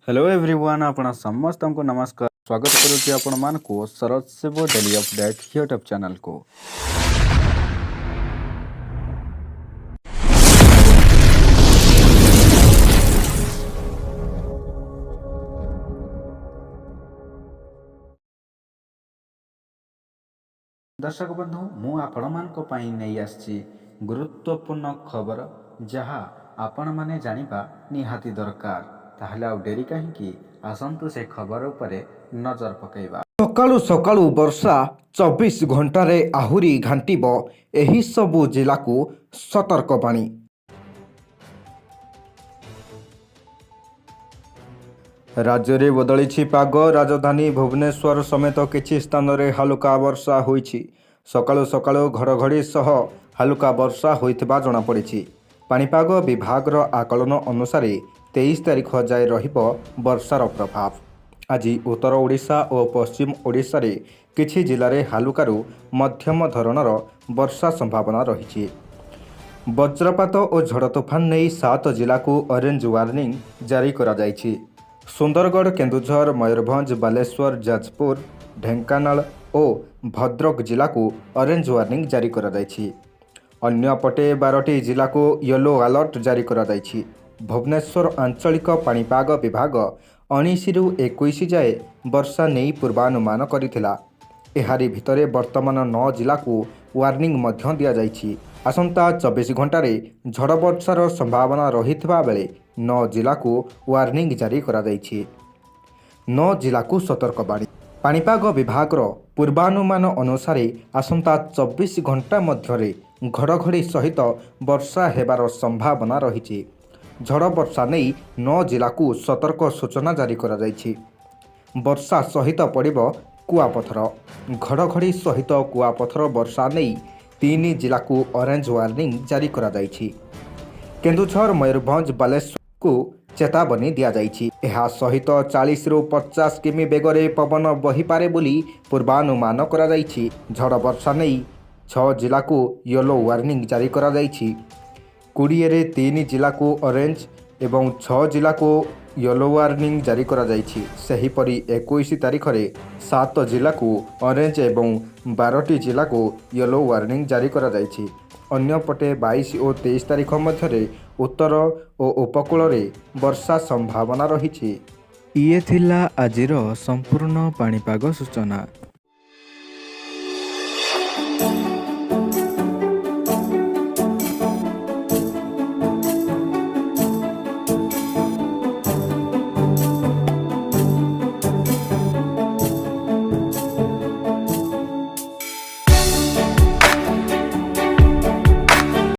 Hello everyone आपण समस्त को नमस्कार स्वागत करुच्ची आपण मान को सरज Shiv daily update YouTube channel को। दर्शक बंधु मु आपण मान को पई नै आछि गुरुत्वपूर्ण खबर जहा आपण माने जानिबा निहाती दरकार। ताहले आ डेरी काहेकि आसंतु से खबर उपरे नजर पकेइबा। सकाळु सकाळु वर्षा 24 घंटारे आहुरी घांटिब एही सबु जिलाकू सतर्क बाणी। राज्य रे बदलिछि पाग। राजधानी भुवनेश्वर समेत किछि स्थान रे हालुका वर्षा होइछि। सकाळु सकाळु घड़घड़ी सह हालुका वर्षा होइथिबा जणा पड़िछि। पाणीपाग विभागर आकलन अनुसार 23 तारिख जाए रहिबो वर्षार प्रभाव। आज उत्तर ओडिशा और पश्चिम ओडिशा रे किछि जिले हालुकारु मध्यम धरणर वर्षा संभावना रही। वज्रपात और झड़ तोफान नहीं 7 जिला को ऑरेंज वार्निंग जारी करा जायछि। सुंदरगढ़, केन्दुझर, मयूरभंज, बालेश्वर, जाजपुर, ढेंकानाल और भद्रक जिला को ऑरेंज वार्निंग जारी करा जायछि। अन्यपटे 12टी जिला को येलो अलर्ट जारी करा जायछि। भुवनेश्वर आंचलिक पाणीपाग विभाग 19 ରୁ 21 जाए वर्षा नहीं पूर्वानुमान करिथिला। एहारी भितरे वर्तमान 9 जिला को वार्निंग मध्य दिया जायछि। आसंता 24 घंटारे झड़ वर्षार संभावना रहिथिबा बेले 9 जिला को वार्निंग जारी करा जायछि। 9 जिला को सतर्क बाणी। पाणीपाग विभागर पूर्वानुमान अनुसार आसंता 24 घंटा मध्यरे घड़घड़ी सहित वर्षा हेबार संभावना रही। झड़ वर्षा नहीं 9 जिला को सतर्क सूचना जारी करा जायछि। वर्षा सहित पड़िबो कुआपथर। घड़घड़ी सहित कुआपथर वर्षा नहीं 3 जिला को ऑरेंज वार्निंग जारी करा जायछि। केन्दुझर, मयूरभंज, बालेश्वर को चेतावनी दिया जायछि। एहा सहित 40 ରୁ 50 किमी बेगरे पवन बहिपारे बोली पूर्वानुमान करा जायछि। झड़ वर्षा नहीं 6 जिला को येलो वार्निंग जारी करा जायछि। 20 रे 3 जिला को ऑरेंज एवं 6 जिला को येलो वार्निंग जारी करा जायछि। सेहीपरि 21 तारिख रे 7 जिला को ऑरेंज एवं 12टी जिला को येलो वार्निंग जारी करा जायछि। अन्यपटे 22 और 23 तारिख मध्यरे उत्तर और उपकूल रे वर्षा संभावना रही। इए थिला आजिर संपूर्ण पाणीपाग सूचना।